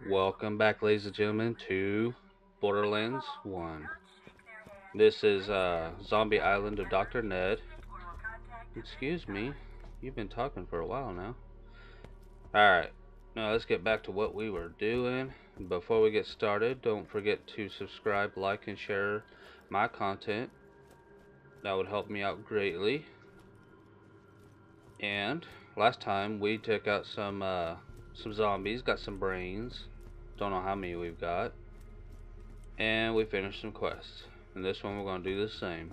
Welcome back, ladies and gentlemen, to Borderlands 1. This is Zombie Island of Dr.Ned. Excuse me, you've been talking for a while now. Alright, now let's get back to what we were doing. Before we get started, don't forget to subscribe, like, and share my content. That would help me out greatly. And last time we took out some zombies, got some brains. Don't know how many we've got. And we finished some quests. And this one we're going to do the same.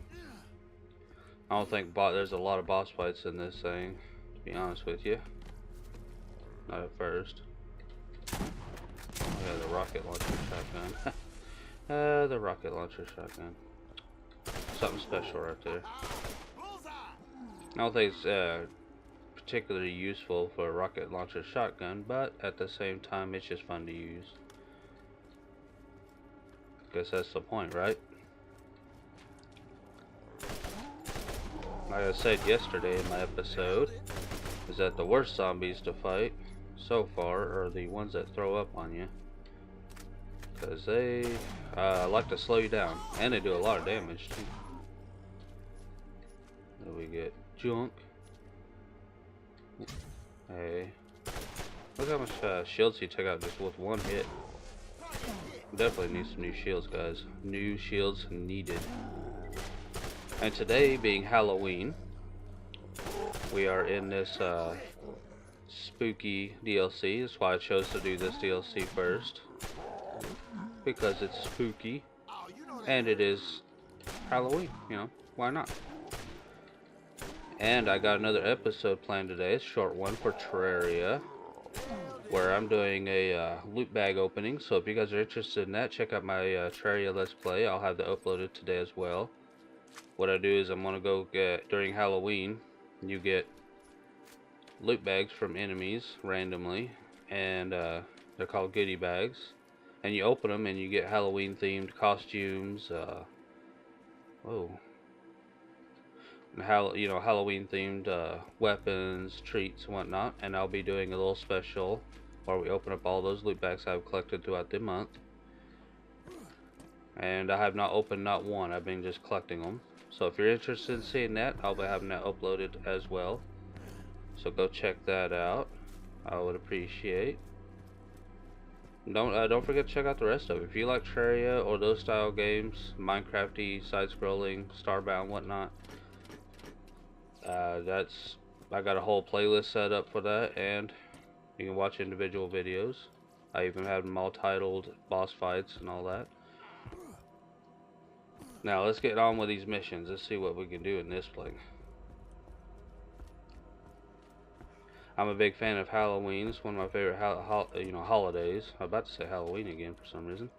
I don't think there's a lot of boss fights in this thing, to be honest with you. Not at first. Oh yeah, the rocket launcher shotgun. The rocket launcher shotgun. Something special right there. I don't think it's particularly useful for a rocket launcher shotgun, but at the same time it's just fun to use. Guess that's the point, right? Like I said yesterday in my episode, is that the worst zombies to fight so far are the ones that throw up on you. Because they like to slow you down, and they do a lot of damage too. Then we get junk. Hey. Look how much shields he took out just with one hit. Definitely need some new shields, guys. New shields needed. And today, being Halloween, we are in this spooky DLC. That's why I chose to do this DLC first. Because it's spooky. And it is Halloween, you know, why not? And I got another episode planned today, a short one for Terraria, where I'm doing a loot bag opening. So if you guys are interested in that, check out my Terraria Let's Play. I'll have that uploaded today as well. What I do is I'm gonna go get, during Halloween, you get loot bags from enemies randomly, and they're called goodie bags, and you open them and you get Halloween themed costumes, Halloween themed weapons, treats, and whatnot. And I'll be doing a little special where we open up all those loot bags I've collected throughout the month. And I have not opened not one, I've been just collecting them. So if you're interested in seeing that, I'll be having that uploaded as well. So go check that out. I would appreciate. Don't forget to check out the rest of it. If you like Terraria or those style games, Minecrafty, side-scrolling, Starbound, whatnot, I got a whole playlist set up for that, and you can watch individual videos. I even have them all titled boss fights and all that. Now let's get on with these missions. Let's see what we can do in this thing. I'm a big fan of Halloween. It's one of my favorite holidays. I'm about to say Halloween again for some reason,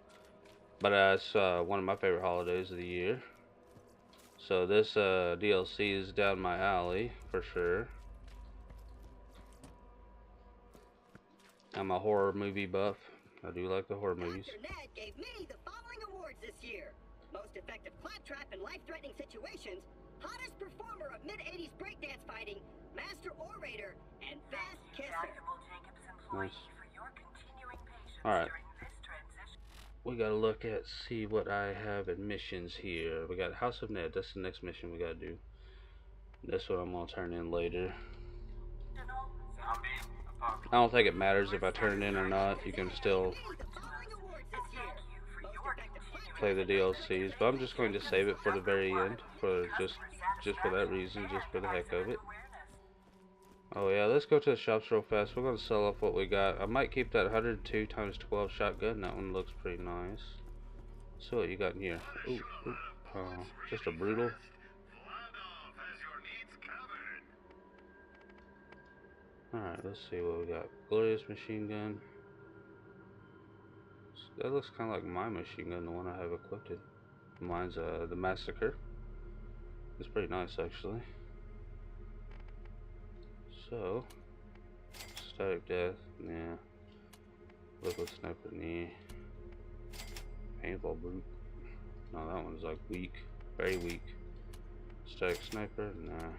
but it's one of my favorite holidays of the year. So this DLC is down my alley for sure. I'm a horror movie buff. I do like the horror movies. Dr.Ned gave me the following awards this year: Most Effective Claptrap in Life-Threatening Situations, Hottest Performer of Mid-80s Breakdance Fighting, Master Orator, and Best Kisser. Nice. Alright. We gotta look at, see what I have in missions here. We got House of Ned. That's the next mission we gotta do. This one I'm gonna turn in later. I don't think it matters if I turn it in or not. You can still play the DLCs, but I'm just going to save it for the very end, for just for that reason, just for the heck of it. Oh yeah, let's go to the shops real fast. We're gonna sell off what we got. I might keep that 102x12 shotgun. That one looks pretty nice. So what you got in here? Ooh, just a brutal. Alright, let's see what we got. Glorious machine gun. That looks kind of like my machine gun, the one I have equipped. Mine's the Massacre. It's pretty nice actually. So, static death, yeah. Liquid sniper, nah. Paintball brute. No, that one's like weak, very weak. Static sniper, nah.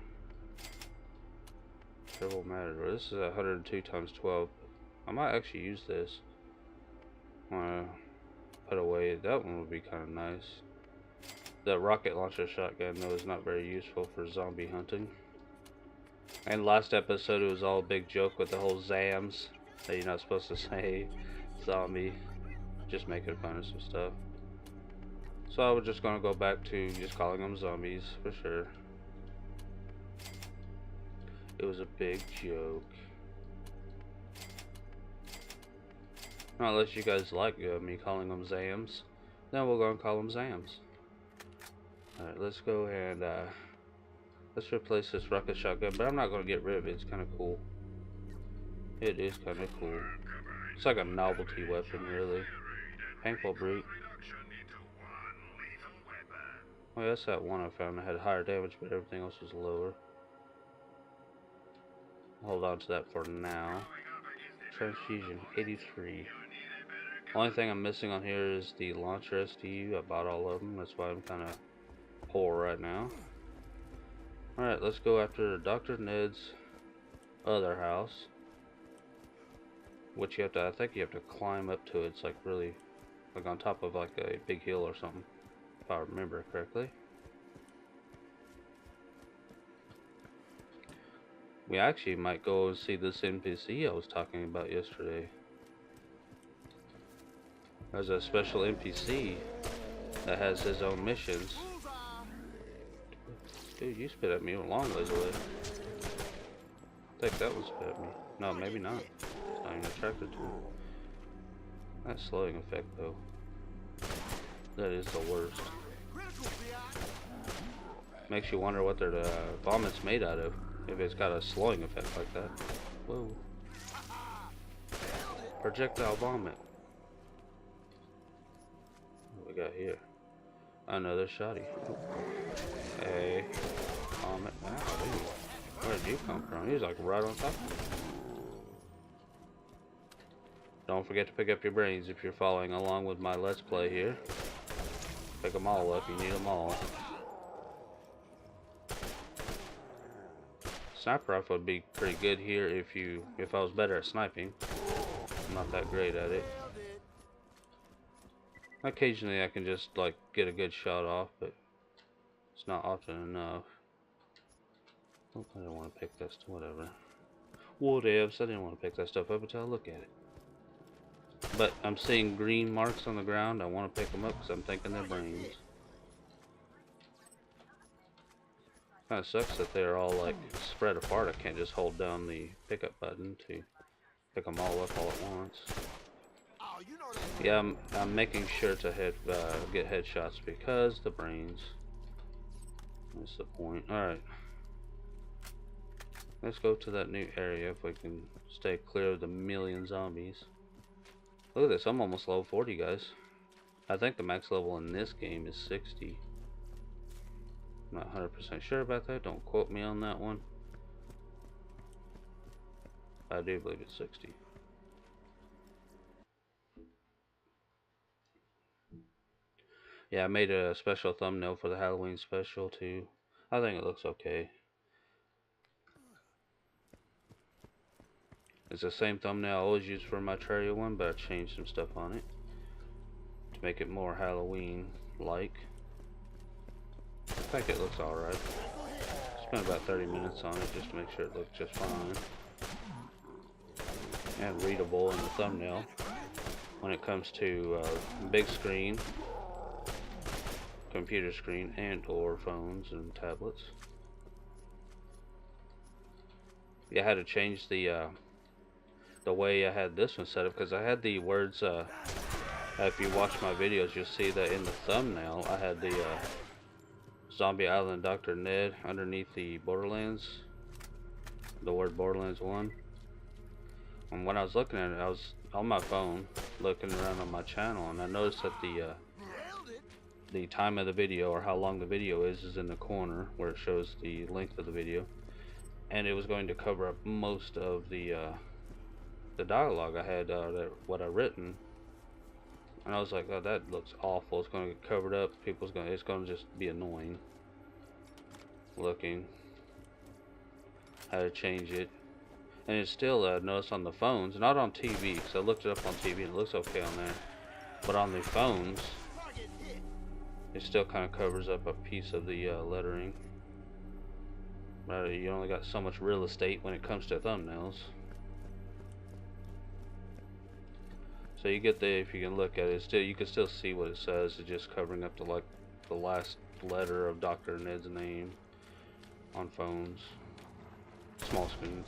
Triple matador. This is 102x12. I might actually use this. Put away. That one would be kind of nice. The rocket launcher shotgun, though, is not very useful for zombie hunting. And last episode, it was all a big joke with the whole Zams that you're not supposed to say zombie. Just making fun of some stuff. So I was just gonna go back to just calling them zombies for sure. It was a big joke. Unless you guys like me calling them Zams, then we're gonna call them Zams. Alright, let's go and let's replace this rocket shotgun, but I'm not gonna get rid of it. It's kind of cool. It is kind of cool. It's like a novelty weapon, really. Painful brute. Oh, that's that one I found that had higher damage, but everything else was lower. Hold on to that for now. Transfusion 83. Only thing I'm missing on here is the launcher SDU. I bought all of them. That's why I'm kind of poor right now. Alright, let's go after Dr. Ned's other house. Which you have to, I think you have to climb up to it. It's like really, like on top of like a big hill or something. If I remember correctly. We actually might go and see this NPC I was talking about yesterday. There's a special NPC that has his own missions. Dude, you spit at me a long ways away. I think that one spit at me. No, maybe not. It's not even attracted to it. That slowing effect, though. That is the worst. Makes you wonder what their vomit's made out of. If it's got a slowing effect like that. Whoa. Projectile vomit. What we got here? Another shotty. Hey. Vomit. Wow, dude. Where did you come from? He was like right on top of me. Don't forget to pick up your brains if you're following along with my Let's Play here. Pick them all up. You need them all. Sniper rifle would be pretty good here if I was better at sniping. I'm not that great at it. Occasionally I can just like get a good shot off, but it's not often enough. Oh, I didn't want to pick that stuff. Whatever. Whatevs. I didn't want to pick that stuff up until I look at it. But I'm seeing green marks on the ground. I want to pick them up because I'm thinking they're brains. Kind of sucks that they're all like spread apart. I can't just hold down the pickup button to pick them all up all at once. Yeah, I'm making sure to get headshots because the brains. That's the point. Alright. Let's go to that new area if we can stay clear of the million zombies. Look at this, I'm almost level 40, guys. I think the max level in this game is 60. I'm not 100% sure about that. Don't quote me on that one. I do believe it's 60. Yeah, I made a special thumbnail for the Halloween special too. I think it looks okay. It's the same thumbnail I always use for my Terraria one, but I changed some stuff on it to make it more Halloween-like. I think it looks alright. Spent about 30 minutes on it just to make sure it looks just fine. And readable in the thumbnail. When it comes to big screen, computer screen, and or phones and tablets. Yeah, I had to change the way I had this one set up because I had the words, if you watch my videos you'll see that in the thumbnail I had the Zombie Island Dr. Ned underneath the Borderlands, the word Borderlands 1. And when I was looking at it, I was on my phone looking around on my channel, and I noticed that the time of the video, or how long the video is in the corner where it shows the length of the video, and it was going to cover up most of the dialogue I had, what I written, and I was like, oh, that looks awful. It's going to get covered up. It's going to just be annoying looking. I had to change it, and it's still notice on the phones, not on TV, because I looked it up on TV and it looks okay on there. but on the phones, it still kind of covers up a piece of the lettering. You only got so much real estate when it comes to thumbnails. So you get the, if you can look at it, still you can still see what it says. It's just covering up the last letter of Dr. Ned's name on phones, small screens.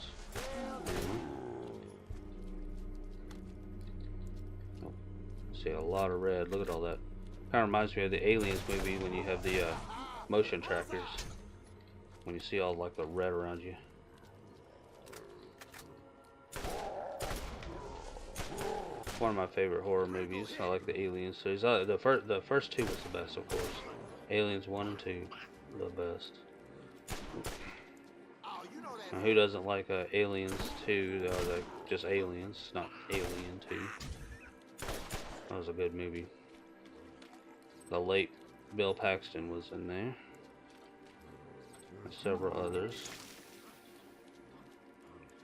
See a lot of red. Look at all that. Kind of reminds me of the Aliens movie when you have the motion trackers. When you see all like the red around you. One of my favorite horror movies. I like the Aliens series. The first two was the best, of course. Aliens 1 and 2, the best. Now, who doesn't like Aliens 2? Just Aliens, not Alien 2. That was a good movie. The late Bill Paxton was in there. And several others.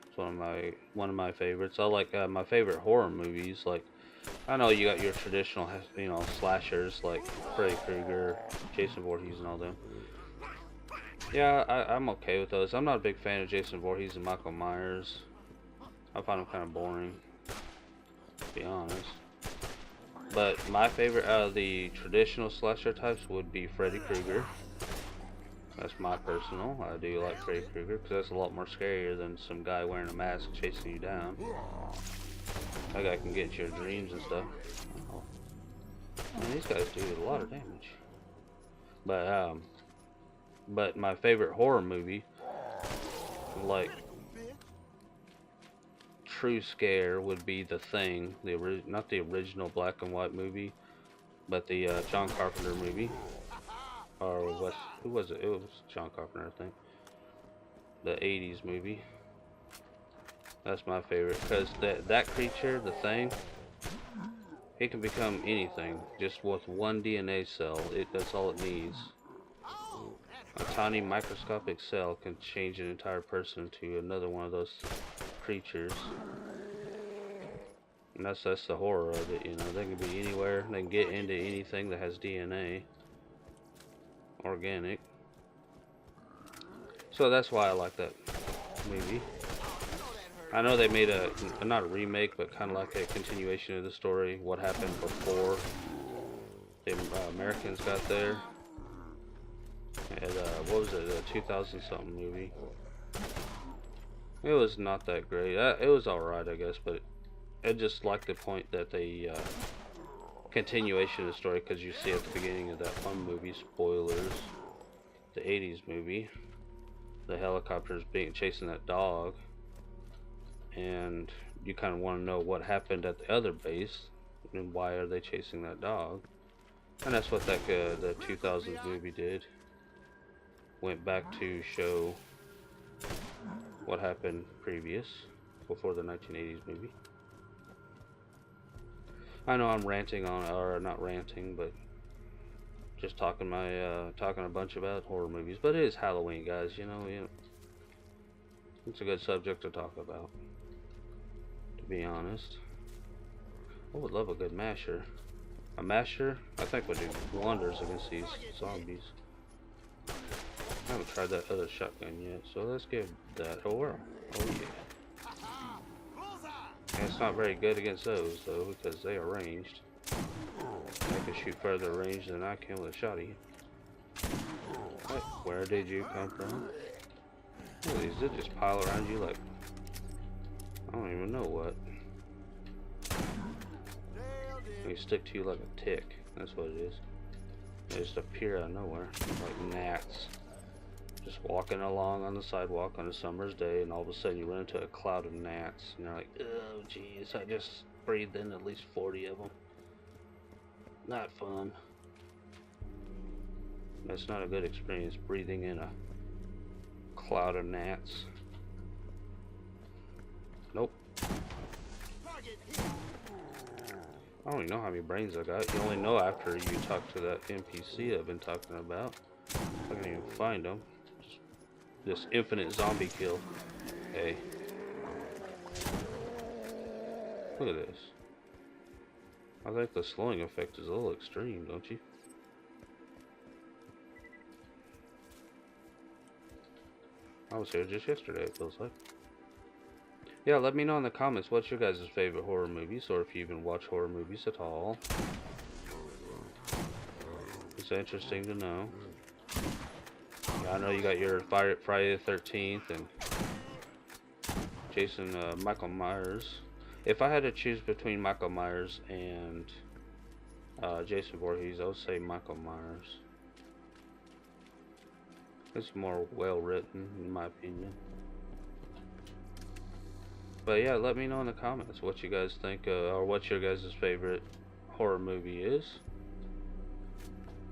It's one of my favorites. I like my favorite horror movies. Like, I know you got your traditional, slashers like Freddy Krueger, Jason Voorhees, and all them. Yeah, I'm okay with those. I'm not a big fan of Jason Voorhees and Michael Myers. I find them kind of boring, to be honest. But my favorite out of the traditional slasher types would be Freddy Krueger. That's my personal. I do like Freddy Krueger because that's a lot more scarier than some guy wearing a mask chasing you down. That guy can get into your dreams and stuff. Oh. Man, these guys do a lot of damage. But my favorite horror movie, like true scare, would be The Thing. Not the original black and white movie, but the John Carpenter movie. Or who was it? It was John Carpenter, I think. The 80s movie. That's my favorite because that creature, the Thing, it can become anything just with one DNA cell. That's all it needs. A tiny microscopic cell can change an entire person to another one of those creatures. And that's the horror of it, They can be anywhere. They can get into anything that has DNA. Organic. So that's why I like that movie. I know they made not a remake, but kind of like a continuation of the story. What happened before the Americans got there. And what was it? A 2000 something movie. It was not that great. It was alright, I guess, but I just like the point that they continuation of the story, because you see at the beginning of that one movie, spoilers, the 80s movie, the helicopters chasing that dog, and you kind of want to know what happened at the other base and why are they chasing that dog. And that's what that the 2000s movie did. Went back to show what happened before the 1980s movie. I know I'm ranting on, or not ranting, but just talking a bunch about horror movies. But it is Halloween, guys. It's a good subject to talk about, to be honest. I would love a good masher. A masher, I think, would do wonders against these zombies. I haven't tried that other shotgun yet, so let's give that a whirl. Oh yeah. And it's not very good against those, though, because they are ranged. I can shoot further range than I can with a shotty. What? Where did you come from? Look at these, they just pile around you like, I don't even know what. They stick to you like a tick. That's what it is. They just appear out of nowhere, like gnats. Just walking along on the sidewalk on a summer's day, and all of a sudden you run into a cloud of gnats, and you're like, oh jeez, I just breathed in at least 40 of them. Not fun. That's not a good experience, breathing in a cloud of gnats. Nope. I don't even know how many brains I got. You only know after you talk to that NPC I've been talking about. I can't even find them. This infinite zombie kill. Hey. Look at this. I think the slowing effect is a little extreme, don't you? I was here just yesterday, it feels like. Yeah, let me know in the comments what's your guys' favorite horror movies, or if you even watch horror movies at all. It's interesting to know. Yeah, I know you got your Friday the 13th and Michael Myers. If I had to choose between Michael Myers and Jason Voorhees, I would say Michael Myers. It's more well written, in my opinion. But yeah, let me know in the comments what you guys think, or what your guys' favorite horror movie is.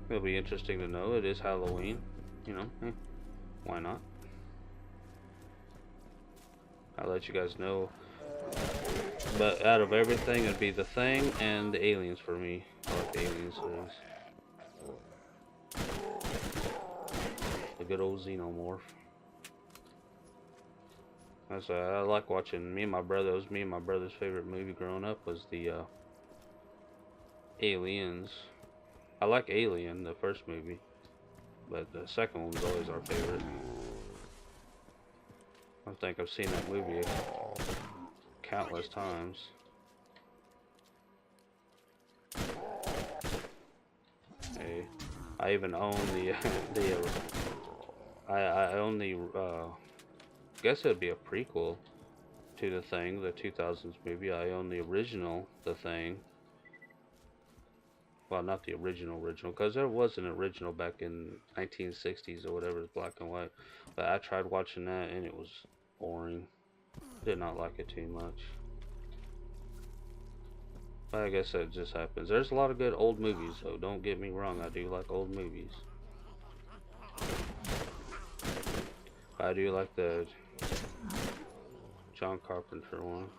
It'll be interesting to know. It is Halloween, you know. Why not? I'll let you guys know. But out of everything, it'd be The Thing and the Aliens for me. I like the Aliens series. The good old Xenomorph. I like watching. Me and my brother's favorite movie growing up was the Aliens. I like Alien, the first movie, but the second one's always our favorite. I think I've seen that movie countless times. Hey, I even own the I own the I guess it'd be a prequel to The Thing, the 2000s movie. I own the original The Thing. Well, not the original, because there was an original back in 1960s or whatever, it's black and white. But I tried watching that and it was boring. Did not like it too much. But I guess that just happens. There's a lot of good old movies, though. Don't get me wrong, I do like old movies. I do like the John Carpenter one.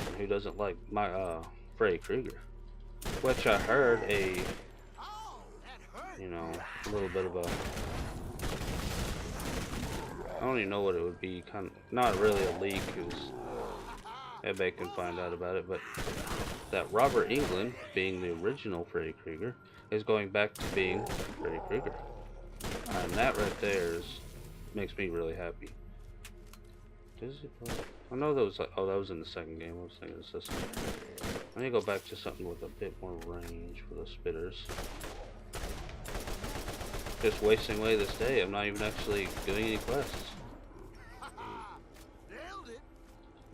And who doesn't like my Freddy Krueger? Which I heard a little bit of a, I don't even know what it would be, kind of not really a leak, because everybody can find out about it, but that Robert Englund, being the original Freddy Krueger, is going back to being Freddy Krueger. And that right there makes me really happy. I know that was like, oh, that was in the second game. I was thinking it's this one. I need to go back to something with a bit more range for the spitters. Just wasting away this day. I'm not even actually doing any quests.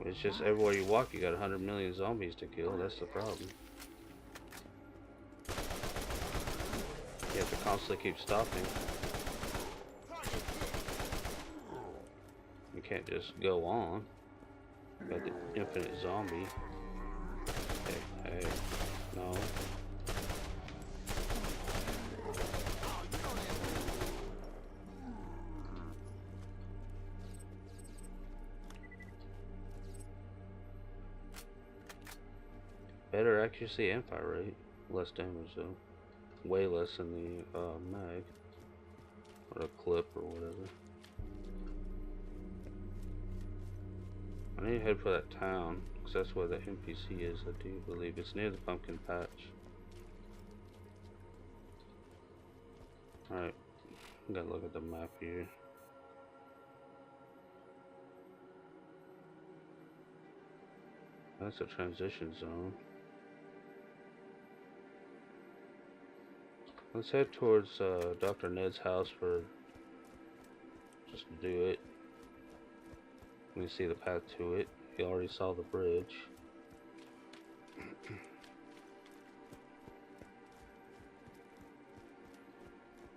It's just everywhere you walk, you got 100 million zombies to kill. That's the problem. You have to constantly keep stopping. You can't just go on. You got the infinite zombie. Hey, no. Better accuracy and fire rate. Less damage though. Way less than the mag. Or a clip or whatever. I need to head for that town, because that's where the NPC is, I do believe. It's near the pumpkin patch. Alright, gotta look at the map here. That's a transition zone. Let's head towards Dr. Ned's house for just to do it. Let me see the path to it. You already saw the bridge.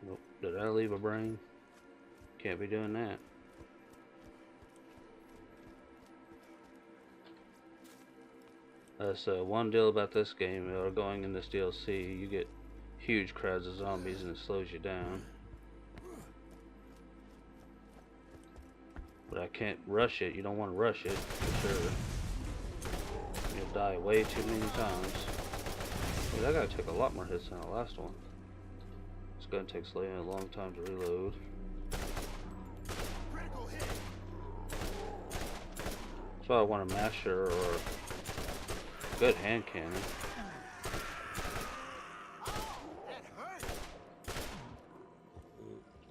Nope. Did I leave a brain? Can't be doing that. That's one deal about this game, or going in this DLC, you get huge crowds of zombies and it slows you down. But I can't rush it. You don't want to rush it, for sure. You'll die way too many times. Dude, that guy took a lot more hits than the last one. It's gonna take a long time to reload. That's why I want a masher or Good hand cannon.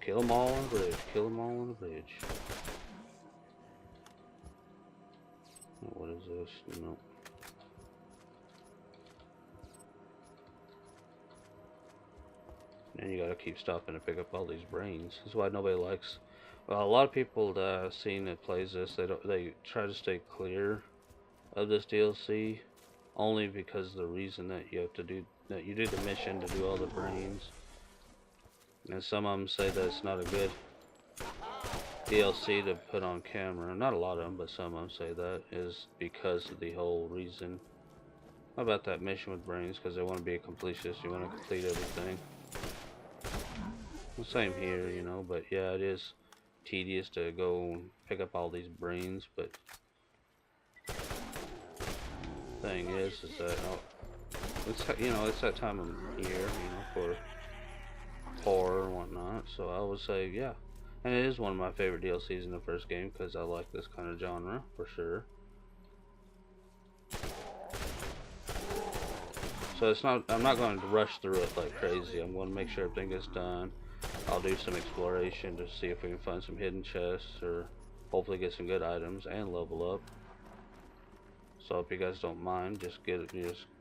Kill them all on the bridge. Kill them all on the bridge. What is this? Nope. And you gotta keep stopping to pick up all these brains. That's why nobody likes. Well, a lot of people that I've seen that plays this, they try to stay clear of this DLC, only because the reason that you have to do that you do the mission to do all the brains. And some of them say that it's not a good DLC to put on camera. Not a lot of them, but some of them say that is because of the whole reason. How about that mission with brains? Because they want to be a completionist. You want to complete everything. Well, same here, you know. But yeah, it is tedious to go and pick up all these brains. But thing is that it's, you know, it's that time of year, you know, for horror and whatnot. So I would say, yeah. And it is one of my favorite DLCs in the first game because I like this kind of genre for sure. So it's not, I'm not going to rush through it like crazy. I'm going to make sure everything gets done. I'll do some exploration to see if we can find some hidden chests or hopefully get some good items and level up. So if you guys don't mind, just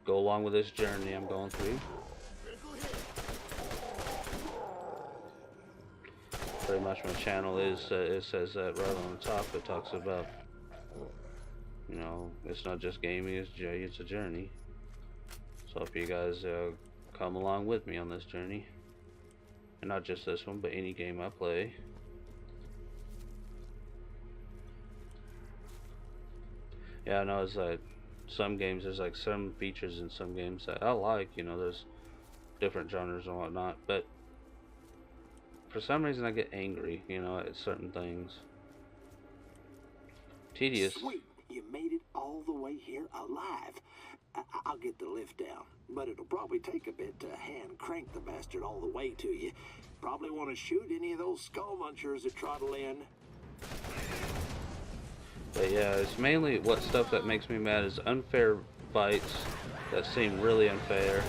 go along with this journey I'm going through. Pretty much my channel is, it says that right on the top. It talks about, you know, it's not just gaming, it's a journey. So if you guys come along with me on this journey, and not just this one, but any game I play. Yeah, I know it's like some games, there's like some features in some games that I like, you know, there's different genres and whatnot, but for some reason I get angry, you know, at certain things. Tedious. Sweet, you made it all the way here alive. I'll get the lift down, but it'll probably take a bit to hand crank the bastard all the way to you. Probably want to shoot any of those skull munchers that trottle in. But yeah, it's mainly what stuff that makes me mad is unfair fights that seem really unfair,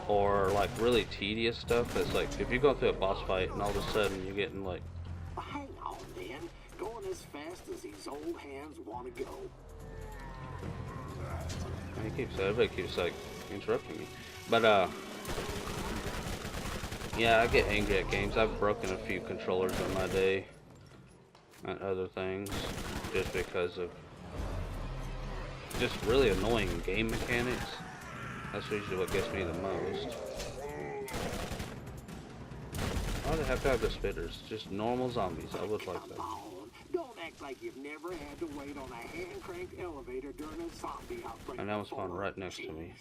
or like really tedious stuff that's like if you go through a boss fight and all of a sudden you're getting like, hang on, man, going as fast as these old hands want to go. Everybody keeps like interrupting me. But yeah, I get angry at games. I've broken a few controllers in my day and other things just because of just really annoying game mechanics. That's usually what gets me the most. Why do they have to have the spitters? Just normal zombies. I would like that. Don't act like you've never had to wait on a hand-cranked elevator during a zombie outbreak. And that was spawned right next to me.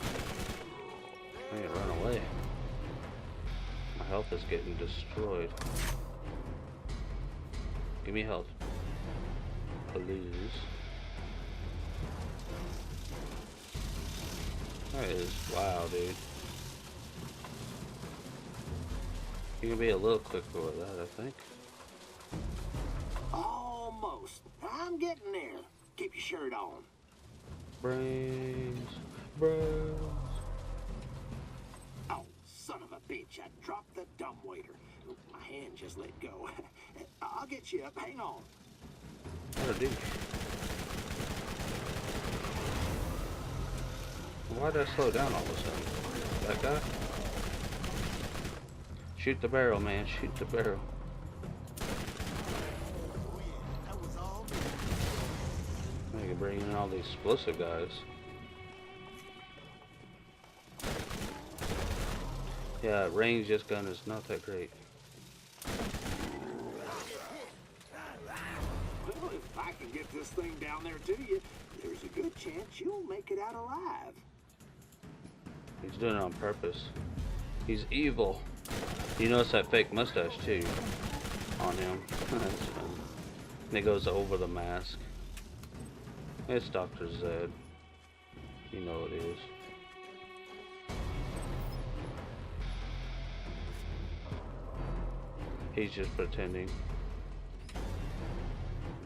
I need to run away. My health is getting destroyed. Give me health, please. That is, wow, dude. You can be a little quicker with that, I think. Almost. I'm getting there. Keep your shirt on. Brains. Brains. Oh, son of a bitch. I dropped the dumbwaiter. My hand just let go. I'll get you up. Hang on. What a douche. Why did I slow down all of a sudden? That guy? Shoot the barrel, man. Shoot the barrel. I can bring in all these explosive guys. Yeah, range this gun is not that great. Well, if I can get this thing down there to you, there's a good chance you'll make it out alive. He's doing it on purpose. He's evil. You notice that fake mustache too on him. That's fun. And it goes over the mask. It's Dr. Zed. You know it is. He's just pretending.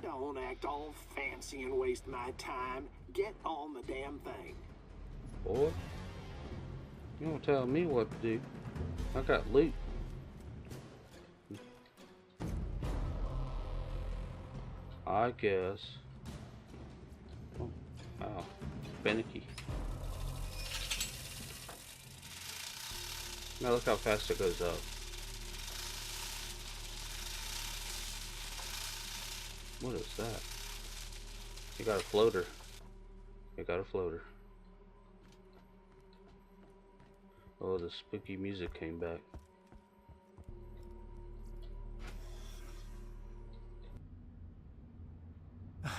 Don't Don't act all fancy and waste my time. Get on the damn thing. Boy, you don't tell me what to do. I got loot. I guess. Oh, wow. Finicky. Now look how fast it goes up. What is that? You got a floater. You got a floater. Oh, the spooky music came back.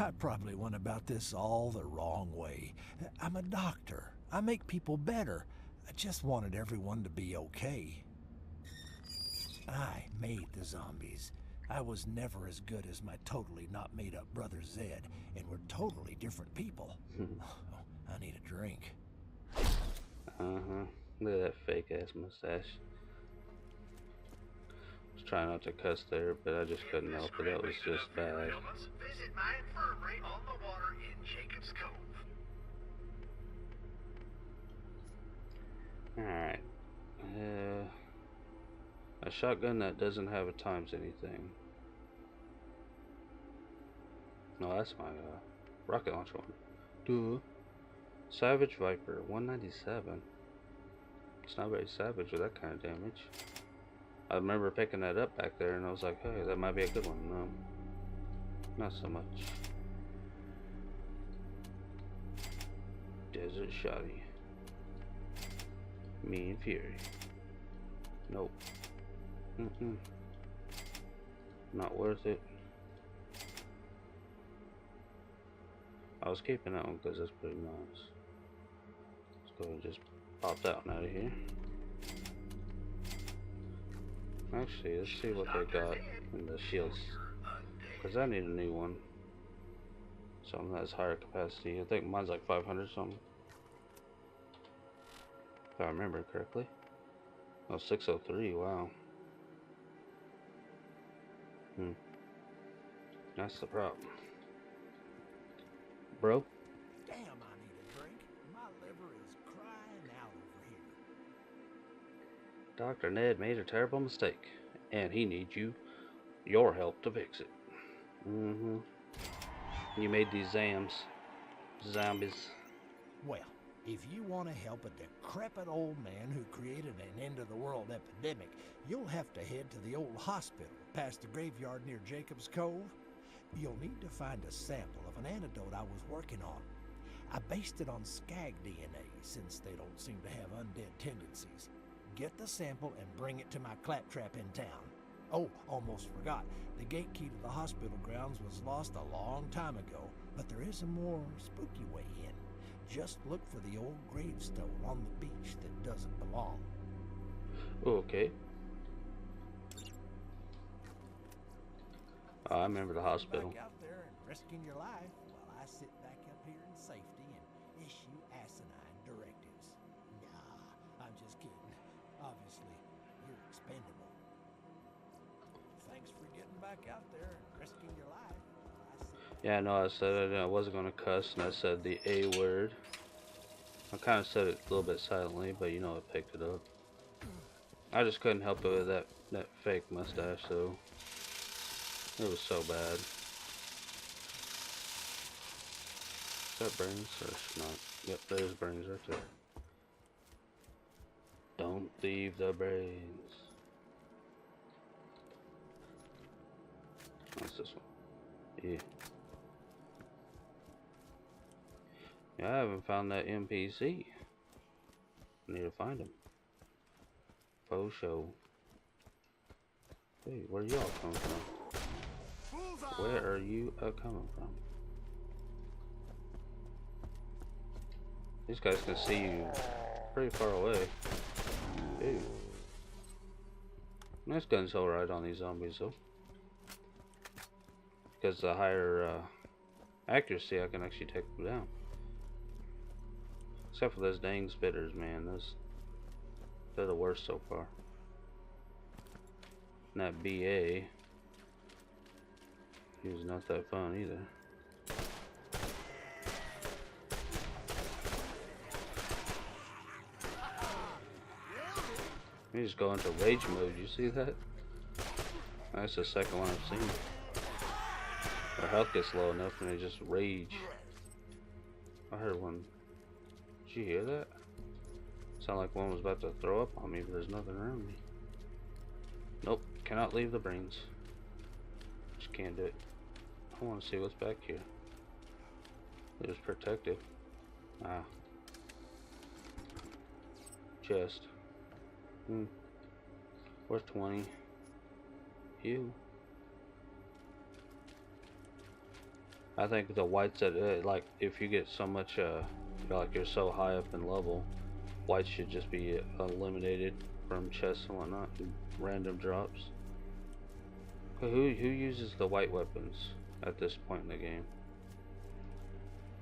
I probably went about this all the wrong way. I'm a doctor. I make people better. I just wanted everyone to be okay. I made the zombies. I was never as good as my totally not made up brother Zed, and we're totally different people. Oh, I need a drink. Look at that fake ass mustache. I was trying not to cuss there, but I just couldn't help it. That was just bad. Visit my infirmary on the water in Jacob's Cove. Alright. A shotgun that doesn't have a times anything. No, that's my rocket launcher one. Duh. Savage Viper, 197. It's not very savage with that kind of damage. I remember picking that up back there and I was like, hey, that might be a good one. No. Not so much. Desert Shotty. Mean Fury. Nope. Not worth it. I was keeping that one because that's pretty nice. Let's go and just pop that one out of here. Actually, let's see what they got in the shields. Because I need a new one. Something that has higher capacity. I think mine's like 500 something. If I remember correctly. Oh, 603, wow. That's the problem. Bro? Damn, I need a drink. My liver is crying out over here. Dr. Ned made a terrible mistake. And he needs your help to fix it. You made these zombies. Well, if you want to help a decrepit old man who created an end-of-the-world epidemic, you'll have to head to the old hospital past the graveyard near Jacob's Cove. You'll need to find a sample of an antidote I was working on. I based it on skag DNA, since they don't seem to have undead tendencies. Get the sample and bring it to my claptrap in town. Oh, almost forgot. The gate key to the hospital grounds was lost a long time ago, but there is a more spooky way in. Just look for the old gravestone on the beach that doesn't belong. Okay. I remember the hospital. Back out there and risking your life while I sit back up here in safety and issue asinine directives. Nah, I'm just kidding. Obviously, you're expendable. Thanks for getting back out there and risking your life while I sit. Yeah, no, I said I wasn't going to cuss, and I said the A word. I kind of said it a little bit silently, but you know, I picked it up. I just couldn't help it with that fake mustache, so it was so bad. Is that brains or not? Yep, there's brains right there. Don't leave the brains. What's this one? Yeah. Yeah, I haven't found that NPC. I need to find him. Faux show. Hey, where y'all coming from? Where are you coming from? These guys can see you pretty far away. Ew. This gun's alright on these zombies though. Because the higher accuracy, I can actually take them down. Except for those dang spitters, man. They're the worst so far. And that BA. He's not that fun either. You just go into rage mode, you see that? That's the second one I've seen. Their health gets low enough and they just rage. I heard one. Did you hear that? Sounded like one was about to throw up on me, but there's nothing around me. Nope, cannot leave the brains. Just can't do it. I want to see what's back here. It was protective. Ah. Chest. Worth 20. Ew. I think the whites that like if you get so much like you're so high up in level, whites should just be eliminated from chests and whatnot, and random drops. Who uses the white weapons at this point in the game?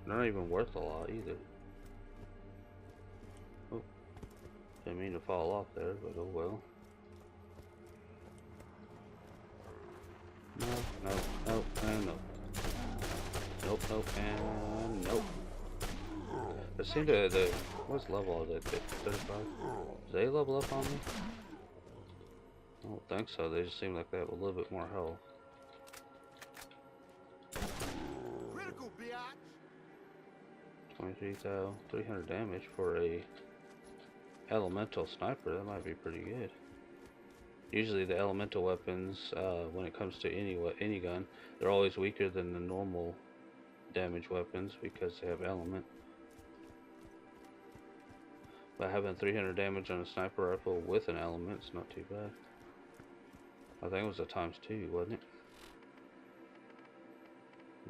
They're not even worth a lot either. Oh, didn't mean to fall off there, but oh well. No, and no. Nope, and nope. It seemed to what's level is that? 35? Did they level up on me? I don't think so. They just seem like they have a little bit more health. Critical, biatch. 23,300 damage for a elemental sniper. That might be pretty good. Usually the elemental weapons, when it comes to any gun, they're always weaker than the normal damage weapons because they have element. But having 300 damage on a sniper rifle with an element is not too bad. I think it was a ×2, wasn't it?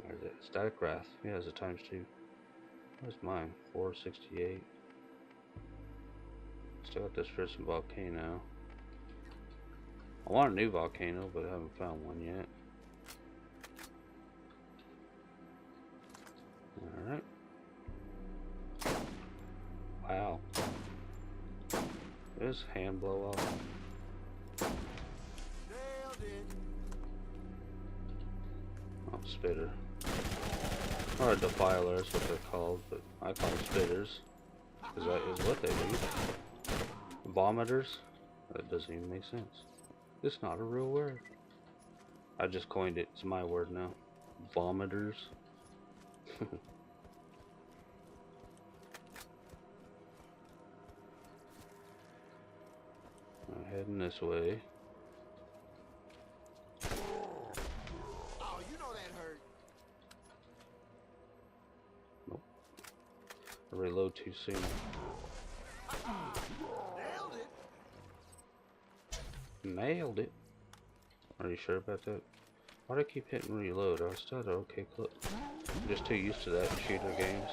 Where's it? Static Wrath. Yeah, it's a ×2. Where's mine? 468. Still got this for some volcano. I want a new volcano, but I haven't found one yet. Alright. Wow. This hand blow off. Nailed it. Oh, spitter. Or a defiler, that's what they're called, but I call them spitters. Because that is what they do. Vomiters? That doesn't even make sense. It's not a real word. I just coined it. It's my word now. Vomiters. I'm heading this way. Oh, you know that hurt. Nope. I reload too soon. Nailed it. Nailed it. Are you sure about that? Why do I keep hitting reload? I was still at an okay clip. I'm just too used to that in shooter games.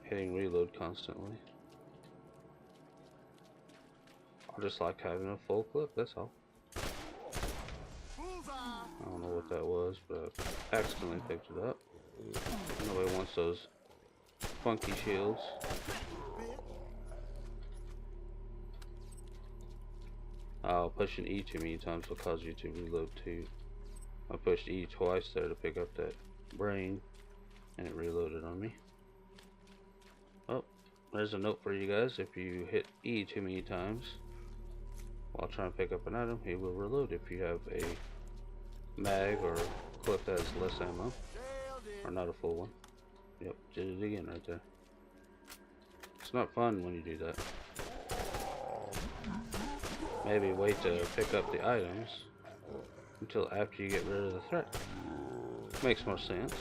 Hitting reload constantly. I just like having a full clip, that's all. Bullseye. I don't know what that was, but I accidentally picked it up. Nobody wants those funky shields. Pushing E too many times will cause you to reload too. I pushed E twice there to pick up that brain, and it reloaded on me. Oh, there's a note for you guys. If you hit E too many times while trying to pick up an item, he will reload if you have a mag or clip that has less ammo, or not a full one. Yep, did it again right there. It's not fun when you do that. Maybe wait to pick up the items until after you get rid of the threat. Makes more sense.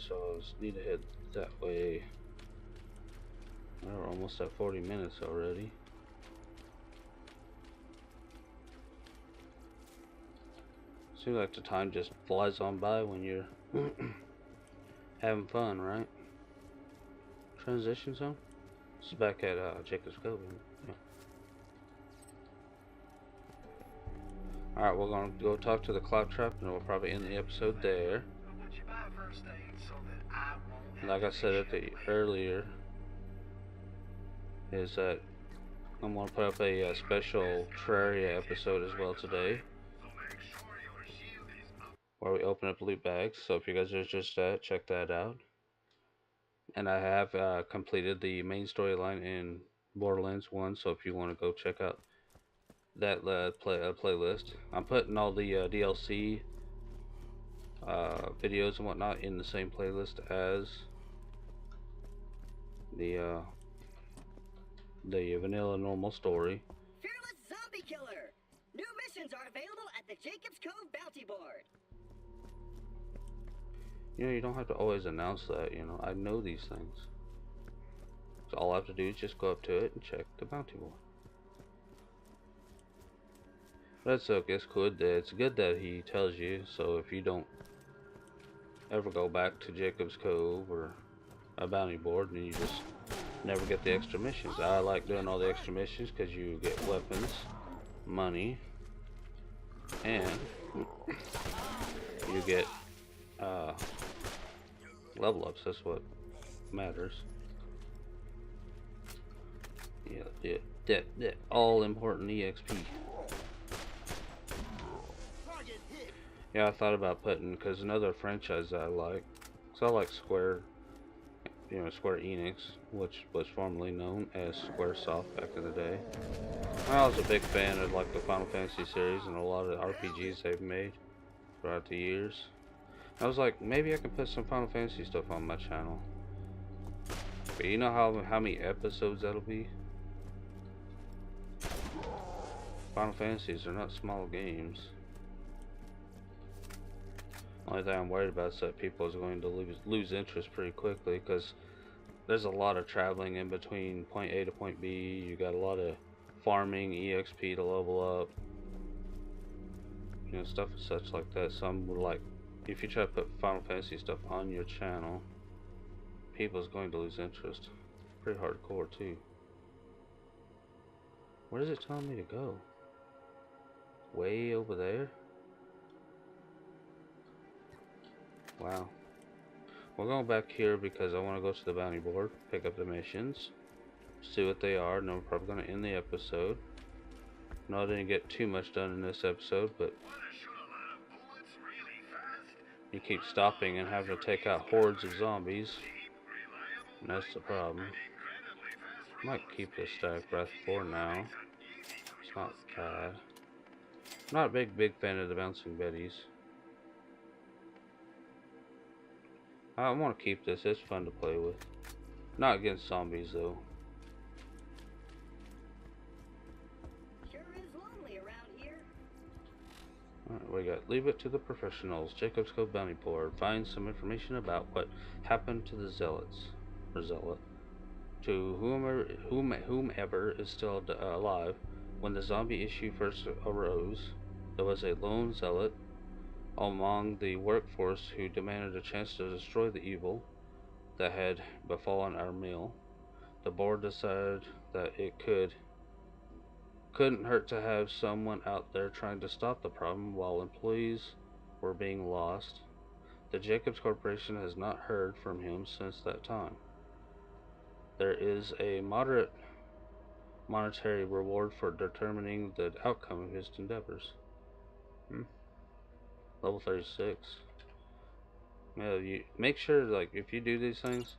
So I just need to head that way. We're almost at 40 minutes already. Seems like the time just flies on by when you're having fun, right? Transition zone? This is back at Jacob's Cove. Yeah. Alright, we're gonna go talk to the Claptrap and we'll probably end the episode there. first aid so that I won't have like I to said take earlier, is that I'm gonna put up a special Terraria episode as well today, So make sure your shield is up. where we open up loot bags. So if you guys are interested, check that out. And I have completed the main storyline in Borderlands 1, so if you want to go check out that playlist. I'm putting all the DLC videos and whatnot in the same playlist as the vanilla normal story. Fearless Zombie Killer! New missions are available at the Jacob's Cove bounty board. You know, you don't have to always announce that, you know. I know these things. So all I have to do is just go up to it and check the bounty board. That's okay, it's good that he tells you, so if you don't ever go back to Jacob's Cove or a bounty board, and you just never get the extra missions. I like doing all the extra missions because you get weapons, money, and you get level ups. That's what matters. Yeah, that all important EXP. Yeah, I thought about putting, because another franchise that I like, because I like Square Enix, which was formerly known as Squaresoft back in the day. I was a big fan of like the Final Fantasy series and a lot of the RPGs they've made throughout the years. I was like, maybe I can put some Final Fantasy stuff on my channel. But you know how many episodes that'll be? Final Fantasies are not small games. Only thing I'm worried about is that people is going to lose interest pretty quickly, because there's a lot of traveling in between point A to point B. You got a lot of farming, EXP to level up, you know, stuff and such like that. Some would like, if you try to put Final Fantasy stuff on your channel, people's going to lose interest. Pretty hardcore too. Where is it telling me to go? Way over there? Wow. We're going back here because I want to go to the bounty board, pick up the missions, see what they are, and then we're probably going to end the episode. No, I didn't get too much done in this episode, but you keep stopping and having to take out hordes of zombies, and that's the problem. I might keep this stack breath for now. It's not bad. I'm not a big fan of the bouncing betties. I want to keep this. It's fun to play with. Not against zombies though. Sure is lonely around here. Alright, we got leave it to the professionals. Jacob's Cove bounty board. Find some information about what happened to the zealots. Or zealot. To whomever is still alive. When the zombie issue first arose, there was a lone zealot among the workforce who demanded a chance to destroy the evil that had befallen our mill. The board decided that it couldn't hurt to have someone out there trying to stop the problem while employees were being lost. The Jacobs Corporation has not heard from him since that time. There is a moderate monetary reward for determining the outcome of his endeavors. Level 36. Yeah, you make sure, like, if you do these things,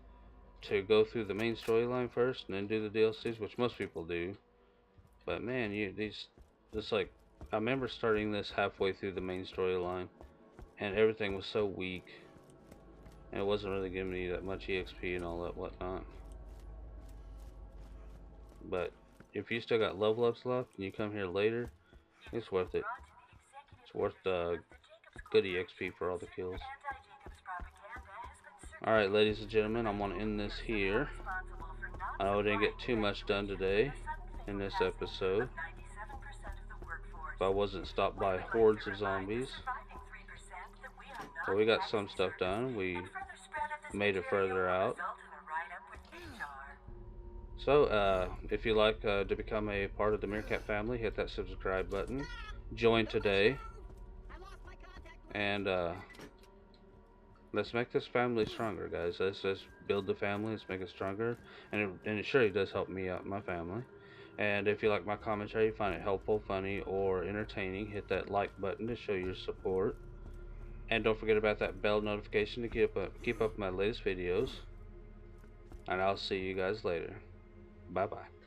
to go through the main storyline first and then do the DLCs, which most people do. But man, it's like, I remember starting this halfway through the main storyline, and everything was so weak, and it wasn't really giving me that much EXP and all that whatnot. But if you still got level ups left and you come here later, it's worth it. It's worth the good EXP for all the kills. Alright, ladies and gentlemen, I'm going to end this here. I know I didn't get too much done today in this episode. If I wasn't stopped by hordes of zombies. But we got some stuff done. We made it further out. So, if you'd like to become a part of the Meerkat family, hit that subscribe button. Join today. And Let's make this family stronger, guys. Let's just build the family. Let's make it stronger. And it surely does help me out, my family. And if you like my commentary, find it helpful, funny, or entertaining, hit that like button to show your support. And don't forget about that bell notification to keep up with my latest videos. And I'll see you guys later. Bye bye.